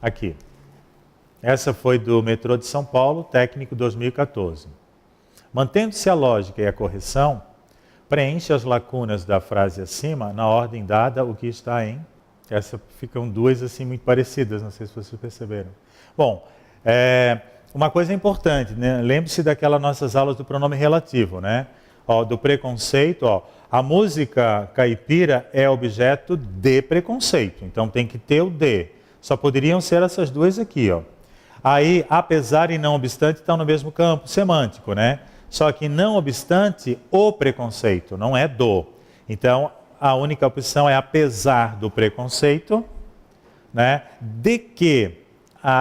Aqui. Essa foi do metrô de São Paulo, técnico 2014. Mantendo-se a lógica e a correção, preenche as lacunas da frase acima na ordem dada o que está em... Essa ficam duas assim muito parecidas, não sei se vocês perceberam. Bom, uma coisa importante, né? Lembre-se daquelas nossas aulas do pronome relativo, né? Ó, do preconceito, ó, a música caipira é objeto de preconceito, então tem que ter o de. Só poderiam ser essas duas aqui, ó. Aí, apesar e não obstante estão no mesmo campo semântico, né? Só que não obstante o preconceito, não é do. Então, a única opção é apesar do preconceito, né? De que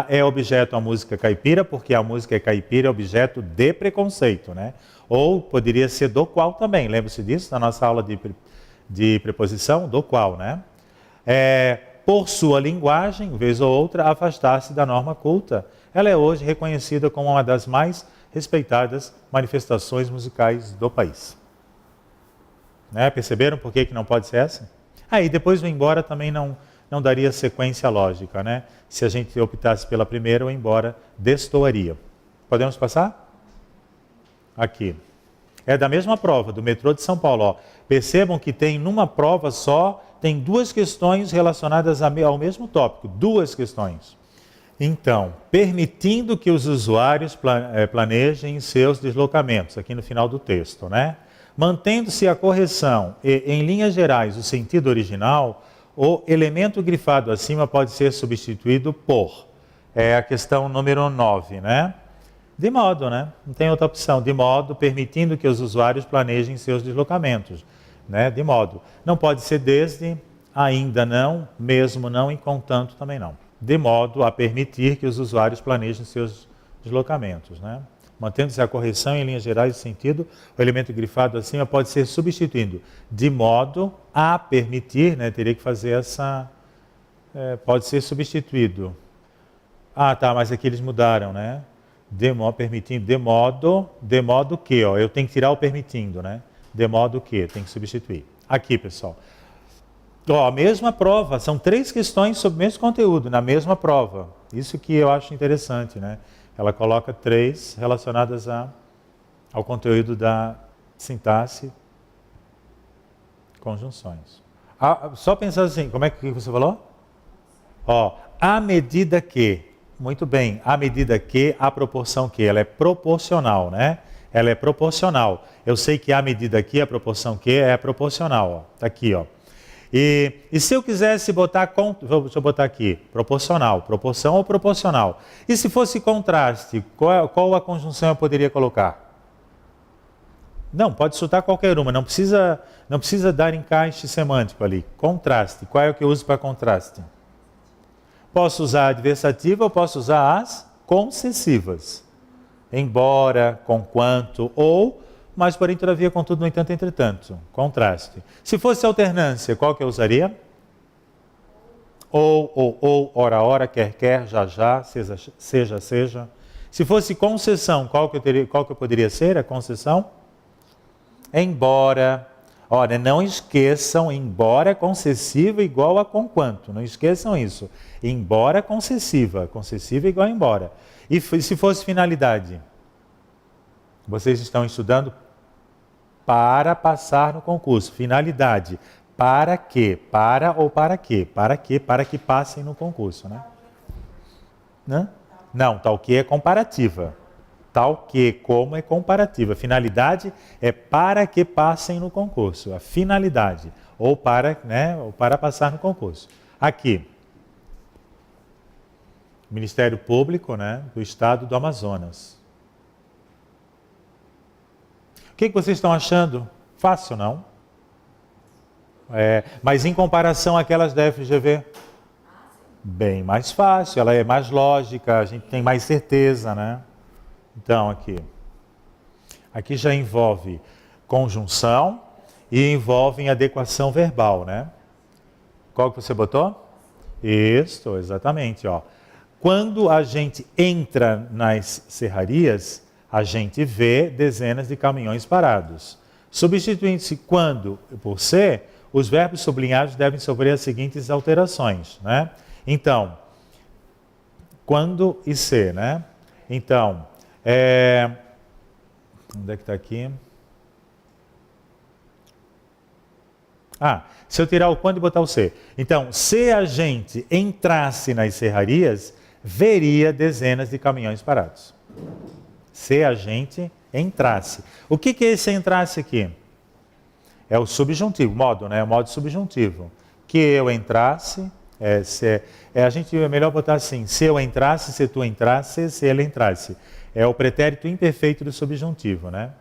é objeto a música caipira, porque a música caipira é objeto de preconceito, né? Ou poderia ser do qual também, lembra-se disso na nossa aula de preposição, do qual, né? Por sua linguagem, vez ou outra, afastar-se da norma culta. Ela é hoje reconhecida como uma das mais respeitadas manifestações musicais do país. Né? Perceberam por que não pode ser essa? Aí depois o embora também não daria sequência lógica, né? Se a gente optasse pela primeira, o embora destoaria. Podemos passar? Aqui. É da mesma prova, do metrô de São Paulo. Ó. Percebam que tem numa prova só, tem duas questões relacionadas ao mesmo tópico. Duas questões. Então, permitindo que os usuários planejem seus deslocamentos, aqui no final do texto, né? Mantendo-se a correção e, em linhas gerais, o sentido original, o elemento grifado acima pode ser substituído por. É a questão número 9, né? De modo, né? Não tem outra opção. De modo, permitindo que os usuários planejem seus deslocamentos. Né? De modo. Não pode ser desde, ainda não, mesmo não e contanto também não. De modo a permitir que os usuários planejem seus deslocamentos. Né? Mantendo-se a correção em linhas gerais de sentido, o elemento grifado acima pode ser substituído. De modo a permitir, né? Teria que fazer essa... pode ser substituído. Ah, tá, mas aqui eles mudaram, né? Permitindo, de modo que, ó, eu tenho que tirar o permitindo, né? De modo que, tem que substituir. Aqui, pessoal. Ó, a mesma prova, são 3 questões sobre o mesmo conteúdo, na mesma prova. Isso que eu acho interessante, né? Ela coloca 3 relacionadas ao conteúdo da sintaxe, conjunções. Só pensar assim, como é que você falou? Ó, à medida que... Muito bem, à medida que, à proporção que, ela é proporcional, né? Ela é proporcional. Eu sei que à medida que, a proporção que é proporcional, ó. Tá aqui, ó. E se eu quisesse botar, deixa eu botar aqui, proporcional, proporção ou proporcional. E se fosse contraste, qual a conjunção eu poderia colocar? Não, pode chutar qualquer uma, não precisa dar encaixe semântico ali. Contraste, qual é o que eu uso para contraste? Posso usar a adversativa ou posso usar as concessivas. Embora, conquanto, ou, mas porém, todavia, contudo, no entanto, entretanto. Contraste. Se fosse alternância, qual que eu usaria? Ou, ora, quer, já, seja. Se fosse concessão, qual que eu poderia ser a concessão? Embora... Olha, não esqueçam, embora concessiva igual a conquanto, não esqueçam isso. Embora concessiva igual a embora. E se fosse finalidade? Vocês estão estudando para passar no concurso. Finalidade, para quê? Para ou para quê? Para quê? Para que passem no concurso, né? Não, tal que é comparativa. Tal que, como é comparativa. Finalidade é para que passem no concurso. A finalidade. Ou para passar no concurso. Aqui. Ministério Público, né, do Estado do Amazonas. O que vocês estão achando? Fácil, não? Mas em comparação àquelas da FGV? Bem mais fácil, ela é mais lógica, a gente tem mais certeza, né? Então, aqui já envolve conjunção e envolve adequação verbal, né? Qual que você botou? Isso, exatamente, ó. Quando a gente entra nas serrarias, a gente vê dezenas de caminhões parados. Substituindo-se quando por ser, os verbos sublinhados devem sofrer as seguintes alterações, né? Então, quando e se, né? Então, onde é que está aqui? Se eu tirar o quando e botar o se. Então, se a gente entrasse nas serrarias, veria dezenas de caminhões parados. Se a gente entrasse. O que é esse entrasse aqui? É o subjuntivo, modo, né? O modo subjuntivo. Que eu entrasse, a gente é melhor botar assim, se eu entrasse, se tu entrasse, se ele entrasse. É o pretérito imperfeito do subjuntivo, né?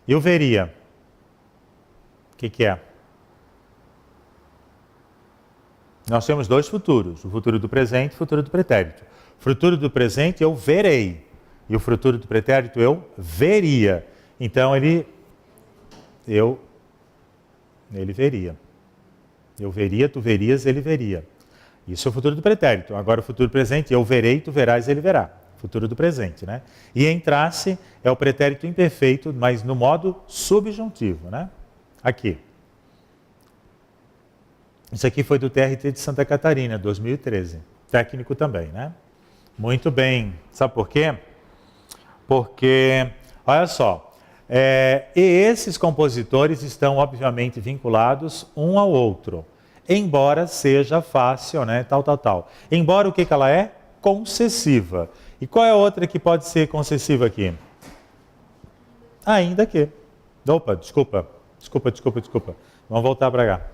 Eu veria. O que é? Nós temos dois futuros, o futuro do presente e o futuro do pretérito. O futuro do presente eu verei, e o futuro do pretérito eu veria. Então ele veria. Eu veria, tu verias, ele veria. Isso é o futuro do pretérito. Agora o futuro do presente, eu verei, tu verás, ele verá. Futuro do presente, né? E entrasse é o pretérito imperfeito, mas no modo subjuntivo, né? Aqui. Isso aqui foi do TRT de Santa Catarina, 2013. Técnico também, né? Muito bem. Sabe por quê? Porque, olha só, e esses compositores estão obviamente vinculados um ao outro. Embora seja fácil, né? Tal. Embora o que ela é? Concessiva. E qual é a outra que pode ser concessiva aqui? Ainda que. Opa, desculpa. Vamos voltar para cá.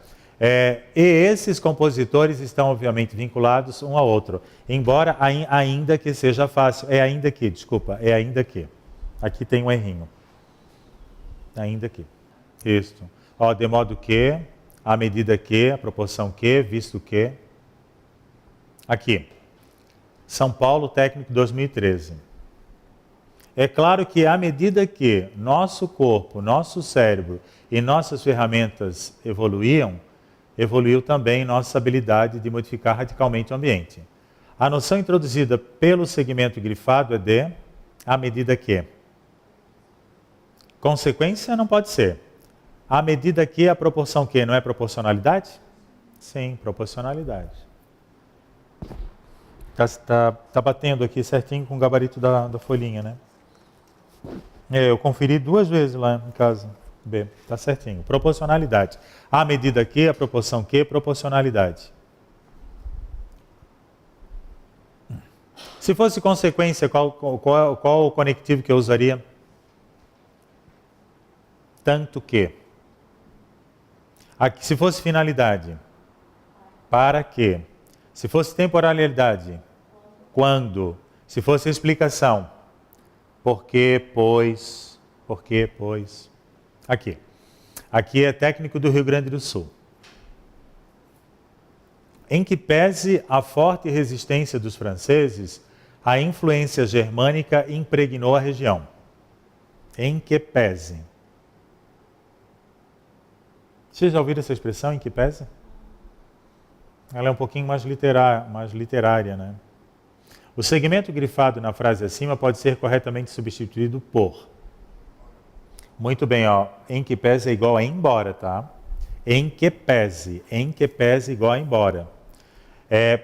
E esses compositores estão obviamente vinculados um ao outro. Embora ainda que seja fácil. É ainda que. Aqui tem um errinho. Ainda que. Isto. De modo que, à medida que, à proporção que, visto que. Aqui. São Paulo, técnico 2013. É claro que à medida que nosso corpo, nosso cérebro e nossas ferramentas evoluiu também nossa habilidade de modificar radicalmente o ambiente. A noção introduzida pelo segmento grifado é de à medida que. Consequência não pode ser. À medida que a proporção que não é proporcionalidade? Sim, proporcionalidade. Tá batendo aqui certinho com o gabarito da folhinha, né? Eu conferi 2 vezes lá em casa. B, tá certinho. Proporcionalidade. À medida que, a proporção que, proporcionalidade. Se fosse consequência, qual o conectivo que eu usaria? Tanto que. Aqui, se fosse finalidade, para que. Se fosse temporalidade, quando. Se fosse explicação, porque, pois. Aqui. Aqui é técnico do Rio Grande do Sul. Em que pese a forte resistência dos franceses, a influência germânica impregnou a região. Em que pese. Vocês já ouviram essa expressão, em que pese? Ela é um pouquinho mais literária, né? O segmento grifado na frase acima pode ser corretamente substituído por. Muito bem, em que pese é igual a embora, tá? Em que pese igual a embora.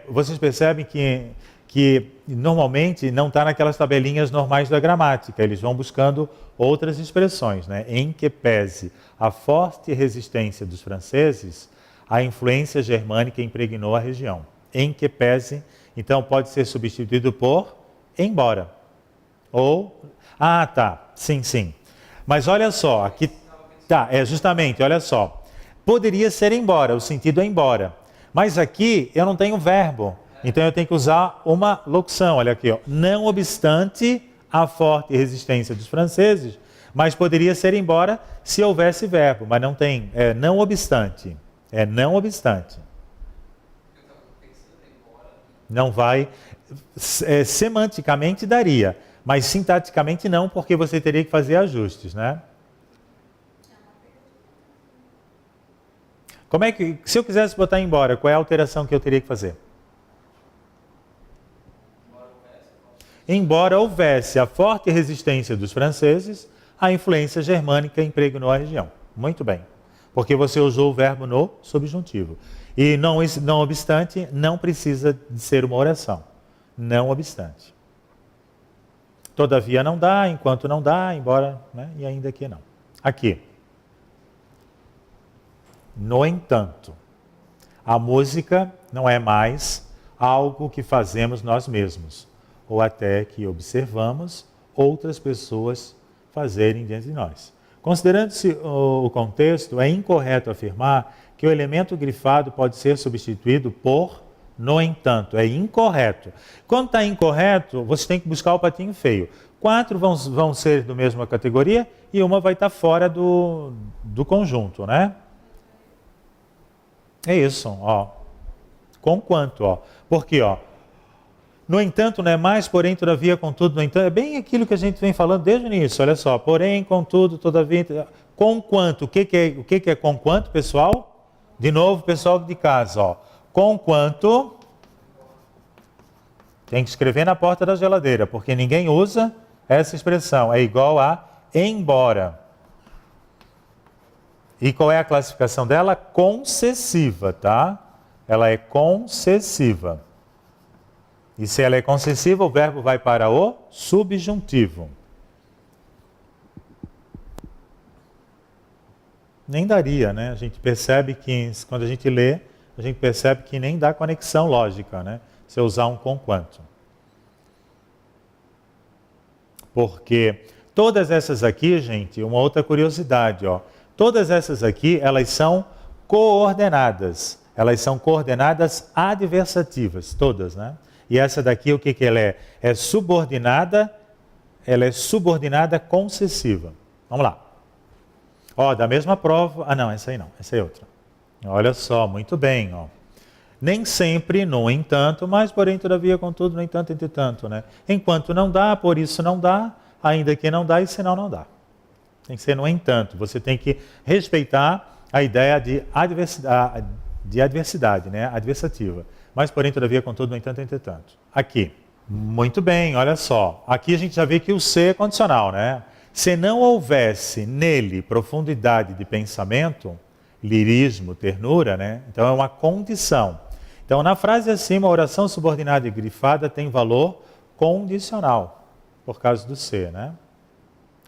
Vocês percebem que normalmente não está naquelas tabelinhas normais da gramática, eles vão buscando outras expressões, né? Em que pese a forte resistência dos franceses, a influência germânica impregnou a região. Em que pese, então pode ser substituído por embora. Ou, sim. Mas olha só, aqui, justamente, olha só. Poderia ser embora, o sentido é embora. Mas aqui eu não tenho verbo, então eu tenho que usar uma locução, olha aqui, não obstante a forte resistência dos franceses, mas poderia ser embora se houvesse verbo, mas não tem, não obstante. Não obstante. Não vai, semanticamente daria, mas sintaticamente não, porque você teria que fazer ajustes, né? Como é que, se eu quisesse botar embora, qual é a alteração que eu teria que fazer? Embora houvesse a forte resistência dos franceses, a influência germânica impregnou a região. Muito bem, porque você usou o verbo no subjuntivo. E não obstante, não precisa de ser uma oração. não obstante. Todavia não dá, enquanto não dá, embora, né? E ainda que não. Aqui. No entanto, a música não é mais algo que fazemos nós mesmos, ou até que observamos outras pessoas fazerem diante de nós. Considerando-se o contexto, é incorreto afirmar que o elemento grifado pode ser substituído por no entanto. É incorreto. Quando está incorreto, você tem que buscar o patinho feio. 4 vão ser da mesma categoria e uma vai estar fora do conjunto, né? É isso, ó. Conquanto, ó. Porque, ó, no entanto, não é mais, porém, todavia, contudo, no entanto. É bem aquilo que a gente vem falando desde o início, olha só. Porém, contudo, todavia, conquanto. O que é conquanto, pessoal? De novo, pessoal de casa, ó. Conquanto. Tem que escrever na porta da geladeira, porque ninguém usa essa expressão. É igual a embora. E qual é a classificação dela? Concessiva, tá? Ela é concessiva. E se ela é concessiva, o verbo vai para o subjuntivo. Nem daria, né? A gente percebe que, quando a gente lê, a gente percebe que nem dá conexão lógica, né? Se eu usar um conquanto. Porque todas essas aqui, gente, uma outra curiosidade, ó. Todas essas aqui, elas são coordenadas. Elas são coordenadas adversativas, todas, né? E essa daqui, o que ela é? É subordinada, ela é subordinada concessiva. Vamos lá. Ó, da mesma prova... Ah, não, essa aí não, essa é outra. Olha só, muito bem, ó. Nem sempre, no entanto, mas porém, todavia, contudo, no entanto, entretanto, né? Enquanto não dá, por isso não dá, ainda que não dá e senão não dá. Tem que ser no entanto. Você tem que respeitar a ideia de adversidade, né? Adversativa. Mas, porém, todavia, contudo, no entanto, entretanto. Aqui. Muito bem, olha só. Aqui a gente já vê que o ser é condicional, né? Se não houvesse nele profundidade de pensamento, lirismo, ternura, né? Então é uma condição. Então, na frase acima, a oração subordinada e grifada tem valor condicional, por causa do ser, né?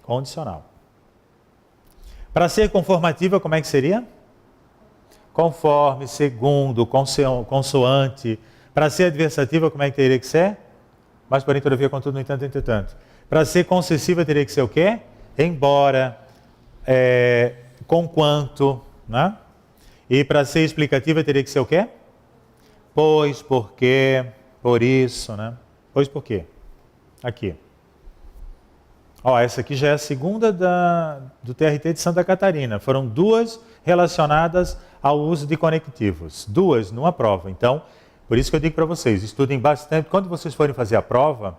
Condicional. Para ser conformativa, como é que seria? Conforme, segundo, consoante. Para ser adversativa, como é que teria que ser? Mas, porém, todavia, contudo, no entanto, entretanto. Para ser concessiva, teria que ser o quê? Embora, conquanto, né? E para ser explicativa, teria que ser o quê? Pois, porque, por isso, né? Pois, por quê? Aqui. Ó, essa aqui já é a segunda do TRT de Santa Catarina. Foram 2 relacionadas ao uso de conectivos. 2 numa prova. Então, por isso que eu digo para vocês, estudem bastante. Quando vocês forem fazer a prova,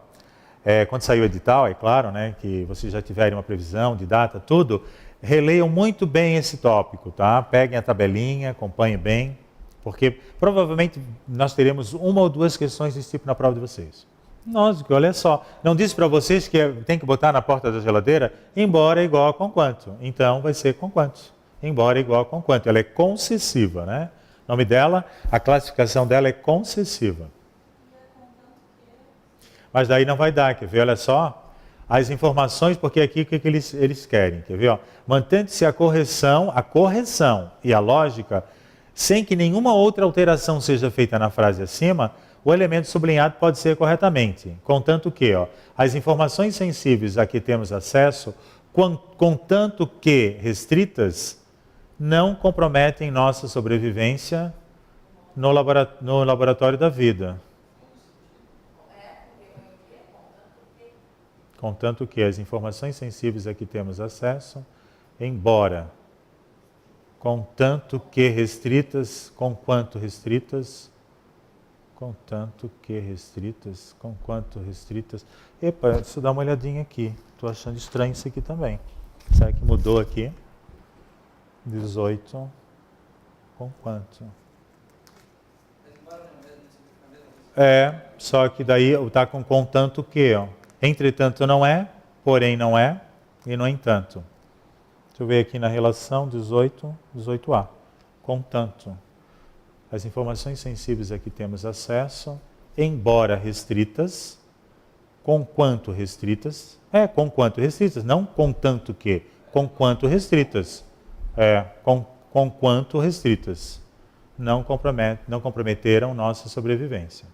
quando sair o edital, é claro, né, que vocês já tiverem uma previsão de data, tudo, releiam muito bem esse tópico, tá? Peguem a tabelinha, acompanhem bem, porque provavelmente nós teremos 1 ou 2 questões desse tipo na prova de vocês. Lógico, olha só, não disse para vocês que tem que botar na porta da geladeira, embora igual a conquanto. Então vai ser conquanto, embora igual a conquanto. Ela é concessiva, né? O nome dela, a classificação dela é concessiva. Mas daí não vai dar, quer ver? Olha só, as informações, porque aqui o que eles querem, quer ver? Mantendo-se a correção e a lógica, sem que nenhuma outra alteração seja feita na frase acima, o elemento sublinhado pode ser corretamente, contanto que as informações sensíveis a que temos acesso, contanto que restritas, não comprometem nossa sobrevivência no laboratório da vida. Contanto que as informações sensíveis a que temos acesso, embora, contanto que restritas, conquanto restritas, contanto que restritas, conquanto restritas. Epa, deixa eu dar uma olhadinha aqui. Estou achando estranho isso aqui também. Será que mudou aqui? 18, conquanto. Só que daí está com contanto que, entretanto não é, porém não é, e no entanto. Deixa eu ver aqui na relação 18a. Contanto. As informações sensíveis a que temos acesso, embora restritas, com quanto restritas? Com quanto restritas, não com tanto que, com quanto restritas. Com quanto restritas. Não comprometeram nossa sobrevivência.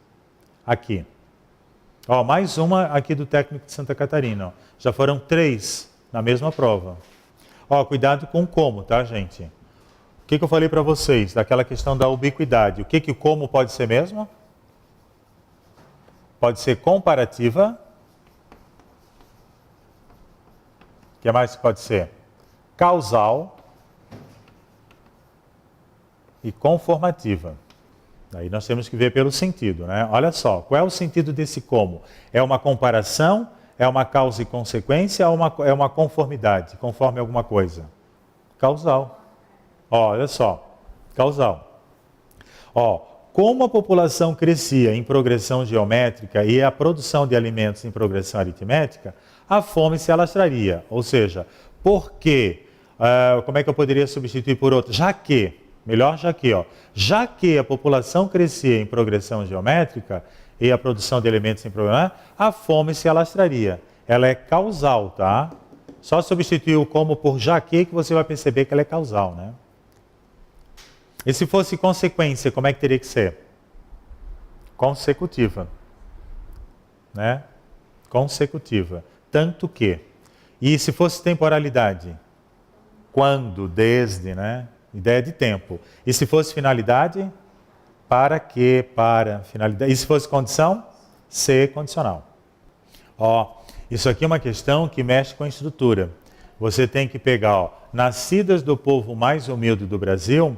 Aqui. Mais uma aqui do técnico de Santa Catarina. Já foram 3 na mesma prova. Cuidado com o como, tá, gente? O que eu falei para vocês daquela questão da ubiquidade? O que o como pode ser mesmo? Pode ser comparativa. O que mais pode ser? Causal e conformativa. Aí nós temos que ver pelo sentido, né? Olha só, qual é o sentido desse como? É uma comparação, é uma causa e consequência ou é uma conformidade, conforme alguma coisa? Causal. Olha só, causal. Como a população crescia em progressão geométrica e a produção de alimentos em progressão aritmética, a fome se alastraria. Ou seja, porque, como é que eu poderia substituir por outra? Já que a população crescia em progressão geométrica e a produção de alimentos em progressão, a fome se alastraria. Ela é causal, tá? Só substituir o como por já que você vai perceber que ela é causal, né? E se fosse consequência, como é que teria que ser? Consecutiva. Né? Consecutiva. Tanto que. E se fosse temporalidade? Quando, desde, né? Ideia de tempo. E se fosse finalidade? Para que, para, finalidade. E se fosse condição? Ser condicional. Isso aqui é uma questão que mexe com a estrutura. Você tem que pegar, nascidas do povo mais humilde do Brasil,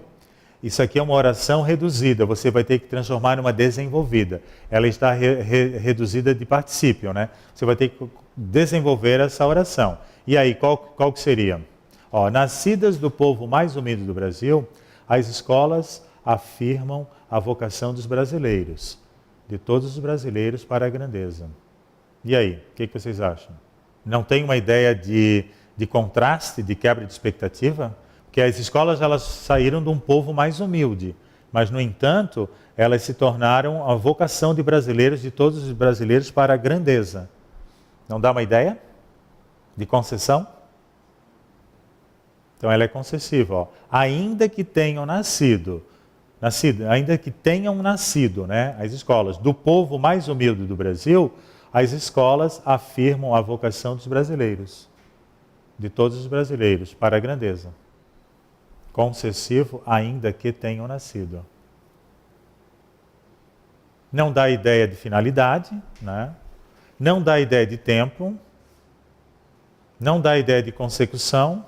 isso aqui é uma oração reduzida, você vai ter que transformar numa desenvolvida. Ela está reduzida de particípio, né? Você vai ter que desenvolver essa oração. E aí, qual que seria? Nascidas do povo mais humilde do Brasil, as escolas afirmam a vocação dos brasileiros, de todos os brasileiros para a grandeza. E aí, o que vocês acham? Não tem uma ideia de contraste, de quebra de expectativa? Porque as escolas elas saíram de um povo mais humilde, mas, no entanto, elas se tornaram a vocação de brasileiros, de todos os brasileiros para a grandeza. Não dá uma ideia de concessão? Então ela é concessiva. Ainda que tenham nascido, né, as escolas do povo mais humilde do Brasil, as escolas afirmam a vocação dos brasileiros, de todos os brasileiros, para a grandeza. Concessivo, ainda que tenham nascido. Não dá ideia de finalidade, né? Não dá ideia de tempo, não dá ideia de consecução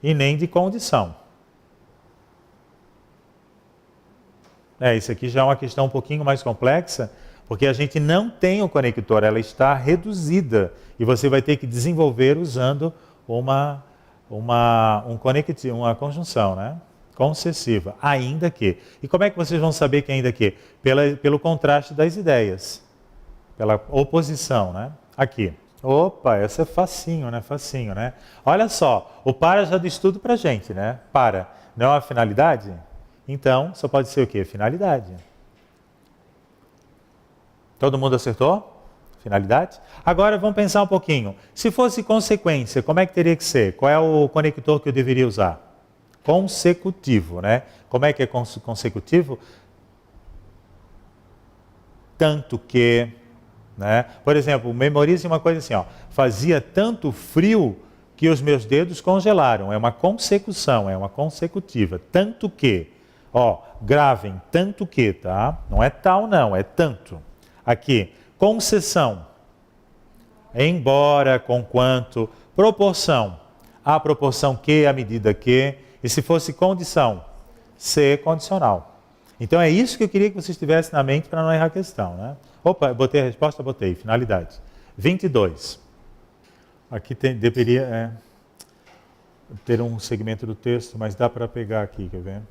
e nem de condição. Isso aqui já é uma questão um pouquinho mais complexa, porque a gente não tem o conector, ela está reduzida e você vai ter que desenvolver usando uma conjunção, né? Concessiva, ainda que. E como é que vocês vão saber que ainda que? Pelo contraste das ideias, pela oposição, né? Aqui. Essa é facinho, né? Facinho, né? Olha só, o para já diz tudo pra gente, né? Para, não é a finalidade? Então, só pode ser o quê? Finalidade. Todo mundo acertou? Finalidade? Agora vamos pensar um pouquinho. Se fosse consequência, como é que teria que ser? Qual é o conector que eu deveria usar? Consecutivo, né? Como é que é consecutivo? Tanto que, né? Por exemplo, memorize uma coisa assim, fazia tanto frio que os meus dedos congelaram. É uma consecução, é uma consecutiva. Tanto que, gravem, tanto que, tá? Não é tal não, é tanto. Aqui, concessão, embora, conquanto, proporção, a proporção que, a medida que, e se fosse condição, ser condicional. Então é isso que eu queria que vocês tivessem na mente para não errar a questão, né? Botei a resposta, botei, finalidade. 22. Aqui deveria ter um segmento do texto, mas dá para pegar aqui, quer ver?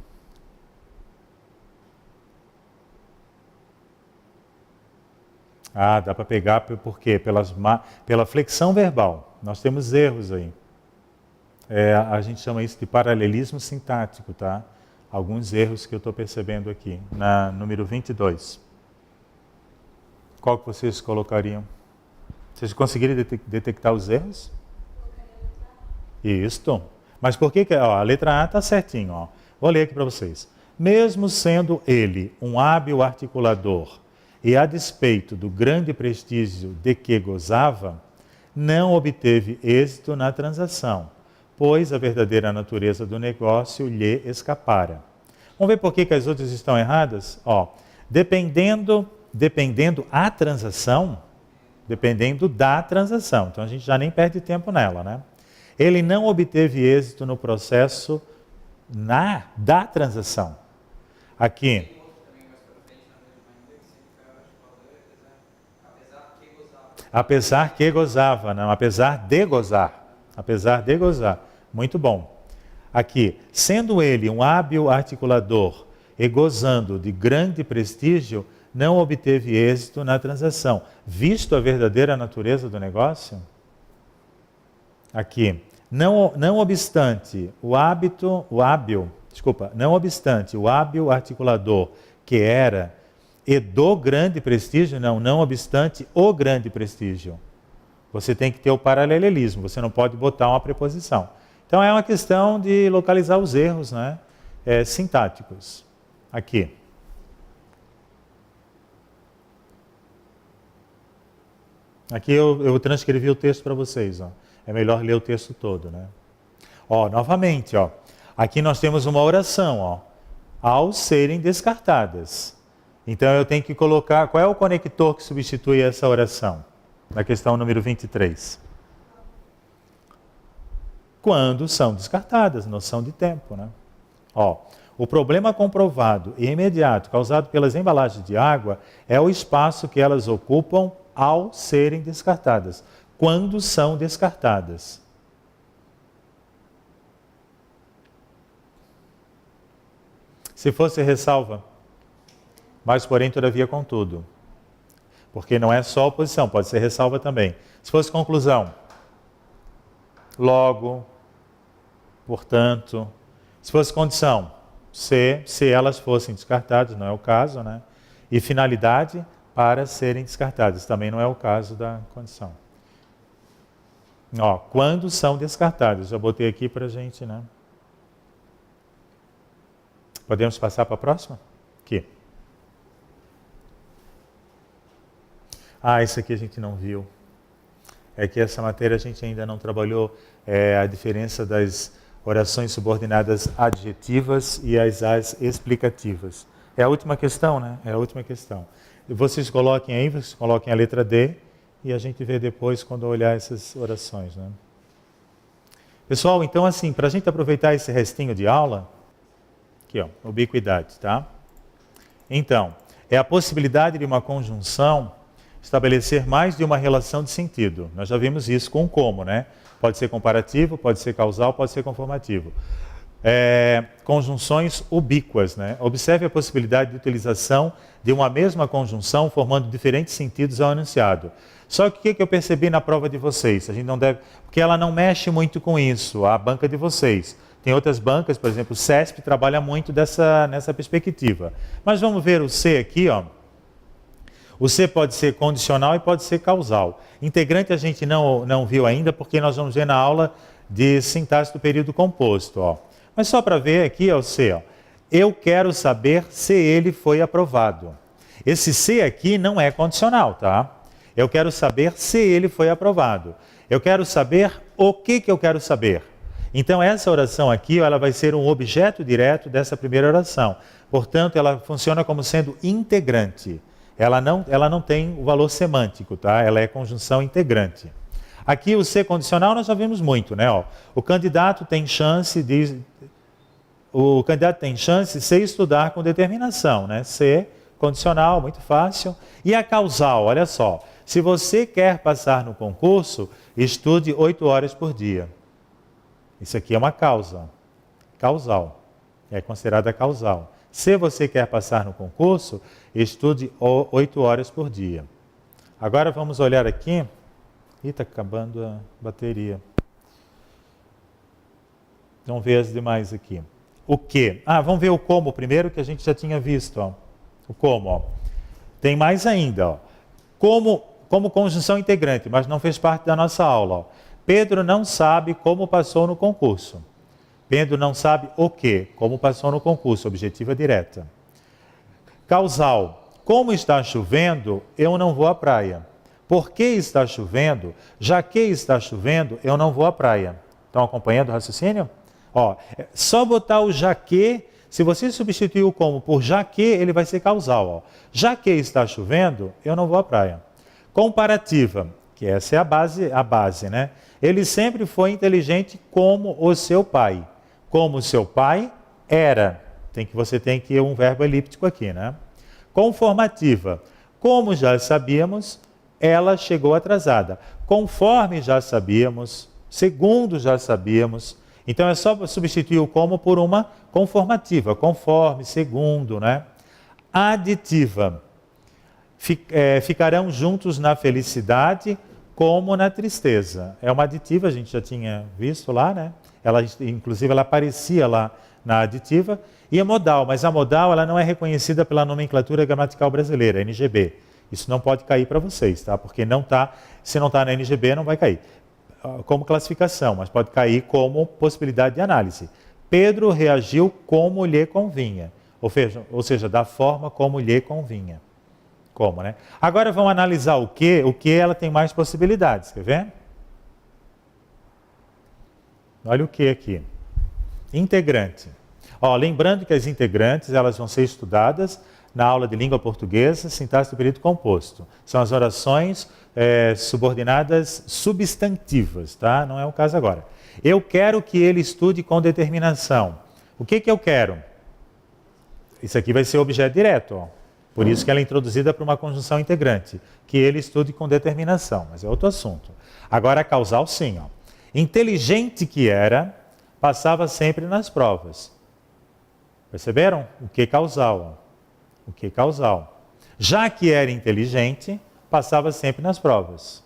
Dá para pegar por quê? Pela flexão verbal. Nós temos erros aí. A gente chama isso de paralelismo sintático, tá? Alguns erros que eu estou percebendo aqui, na número 22. Qual que vocês colocariam? Vocês conseguiram detectar os erros? Isto. Mas por que ó, a letra A está certinho, ó. Vou ler aqui para vocês. Mesmo sendo ele um hábil articulador e a despeito do grande prestígio de que gozava, não obteve êxito na transação, pois a verdadeira natureza do negócio lhe escapara. Vamos ver por que as outras estão erradas? Ó, dependendo a transação, dependendo da transação. Então a gente já nem perde tempo nela, né? Ele não obteve êxito no processo da transação. Aqui. Apesar que gozava, não, apesar de gozar. Apesar de gozar. Muito bom. Aqui, sendo ele um hábil articulador e gozando de grande prestígio, não obteve êxito na transação. Visto a verdadeira natureza do negócio? Aqui, não obstante o hábil articulador que era e do grande prestígio, não obstante o grande prestígio. Você tem que ter o paralelismo, você não pode botar uma preposição. Então é uma questão de localizar os erros, né? Sintáticos. Aqui. Aqui eu transcrevi o texto para vocês, ó. É melhor ler o texto todo, né? Ó, novamente, ó. Aqui nós temos uma oração, ó. Ao serem descartadas. Então eu tenho que colocar, qual é o conector que substitui essa oração? Na questão número 23. Quando são descartadas, noção de tempo, né? Ó, o problema comprovado e imediato causado pelas embalagens de água é o espaço que elas ocupam ao serem descartadas. Quando são descartadas. Se fosse ressalva, mas porém todavia contudo. Porque não é só oposição, pode ser ressalva também. Se fosse conclusão, logo, portanto. Se fosse condição, se elas fossem descartadas, não é o caso, né? E finalidade, para serem descartadas, também não é o caso da condição. Ó, quando são descartadas, já botei aqui para a gente, né? Podemos passar para a próxima? Aqui. Isso aqui a gente não viu. É que essa matéria a gente ainda não trabalhou a diferença das orações subordinadas adjetivas e as explicativas. É a última questão, né? É a última questão. Vocês coloquem aí, vocês coloquem a letra D e a gente vê depois quando olhar essas orações, né? Pessoal, então assim, para a gente aproveitar esse restinho de aula, aqui ó, ubiquidade, tá? Então, é a possibilidade de uma conjunção estabelecer mais de uma relação de sentido. Nós já vimos isso com o como, né? Pode ser comparativo, pode ser causal, pode ser conformativo. Conjunções ubíquas, né? Observe a possibilidade de utilização de uma mesma conjunção formando diferentes sentidos ao enunciado. Só que o que eu percebi na prova de vocês? A gente não deve, porque ela não mexe muito com isso, a banca de vocês. Tem outras bancas, por exemplo, o CESP trabalha muito nessa perspectiva. Mas vamos ver o C aqui, ó. O C pode ser condicional e pode ser causal. Integrante a gente não viu ainda, porque nós vamos ver na aula de sintaxe do período composto, ó. Mas só para ver aqui, ó, o C, ó. Eu quero saber se ele foi aprovado. Esse se aqui não é condicional, tá? Eu quero saber se ele foi aprovado. Eu quero saber o que eu quero saber. Então essa oração aqui, ela vai ser um objeto direto dessa primeira oração. Portanto, ela funciona como sendo integrante. Ela não tem o valor semântico, tá? Ela é conjunção integrante. Aqui o se condicional nós já vimos muito, né? Ó, o candidato tem chance se estudar com determinação, né? Se condicional, muito fácil. E a causal, olha só. Se você quer passar no concurso, estude 8 horas por dia. Isso aqui é uma causa. Causal. É considerada causal. Se você quer passar no concurso, estude 8 horas por dia. Agora vamos olhar aqui. Ih, está acabando a bateria. Vamos ver as demais aqui. O que? Vamos ver o como primeiro, que a gente já tinha visto. Ó. O como, ó. Tem mais ainda, ó. como conjunção integrante, mas não fez parte da nossa aula. Ó. Pedro não sabe como passou no concurso. Pedro não sabe o quê? Como passou no concurso, objetiva direta. Causal. Como está chovendo, eu não vou à praia. Por que está chovendo? Já que está chovendo, eu não vou à praia. Estão acompanhando o raciocínio? Ó, só botar o já que, se você substituir o como por já que, ele vai ser causal. Ó. Já que está chovendo, eu não vou à praia. Comparativa, que essa é a base, né? Ele sempre foi inteligente como o seu pai. Como o seu pai era. Você tem que ir um verbo elíptico aqui, né? Conformativa. Como já sabíamos, ela chegou atrasada. Conforme já sabíamos, segundo já sabíamos. Então é só substituir o como por uma conformativa. Conforme, segundo, né? Aditiva. Ficarão juntos na felicidade como na tristeza. É uma aditiva, a gente já tinha visto lá, né? Inclusive, ela aparecia lá na aditiva. E é modal, mas a modal ela não é reconhecida pela nomenclatura gramatical brasileira, NGB. Isso não pode cair para vocês, tá? Porque se não está na NGB, não vai cair como classificação, mas pode cair como possibilidade de análise. Pedro reagiu como lhe convinha, ou seja, da forma como lhe convinha. Como, né? Agora vamos analisar o que ela tem mais possibilidades, quer ver? Olha o que aqui. Integrante. Ó, lembrando que as integrantes elas vão ser estudadas na aula de língua portuguesa, sintaxe do período composto. São as orações subordinadas substantivas, tá? Não é o caso agora. Eu quero que ele estude com determinação. O que eu quero? Isso aqui vai ser objeto direto, ó. Por isso que ela é introduzida para uma conjunção integrante. Que ele estude com determinação, mas é outro assunto. Agora a causal sim, ó. Inteligente que era, passava sempre nas provas. Perceberam? O que causal? O que causal. Já que era inteligente, passava sempre nas provas.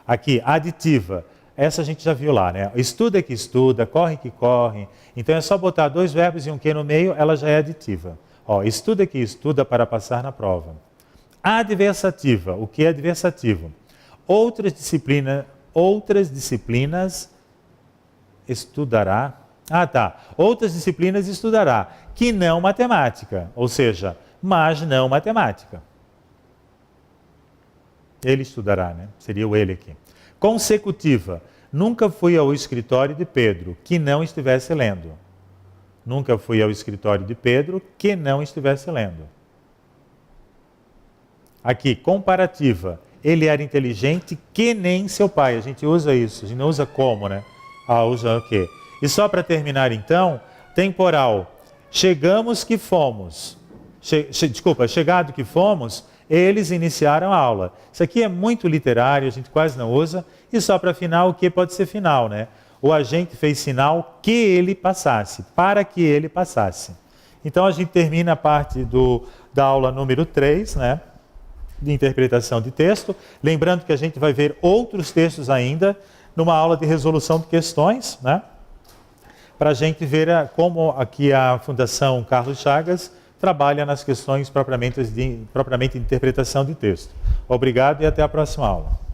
Aqui, aditiva. Essa a gente já viu lá, né? Estuda que estuda, corre que corre. Então é só botar dois verbos e um que no meio, ela já é aditiva. Ó, estuda que estuda para passar na prova. Adversativa. O que é adversativo? Outras disciplinas estudará. Outras disciplinas estudará, que não matemática, ou seja, mas não matemática. Ele estudará, né? Seria o ele aqui. Consecutiva. Nunca fui ao escritório de Pedro, que não estivesse lendo. Nunca fui ao escritório de Pedro, que não estivesse lendo. Aqui, comparativa. Ele era inteligente que nem seu pai. A gente usa isso, a gente não usa como, né? Usa o quê? E só para terminar então, temporal. Chegamos que fomos. Chegado que fomos, eles iniciaram a aula. Isso aqui é muito literário, a gente quase não usa. E só para final, o que pode ser final, né? O agente fez sinal que ele passasse, para que ele passasse. Então a gente termina a parte da aula número 3, né? De interpretação de texto. Lembrando que a gente vai ver outros textos ainda numa aula de resolução de questões, né? Para a gente ver como aqui a Fundação Carlos Chagas trabalha nas questões propriamente de interpretação de texto. Obrigado e até a próxima aula.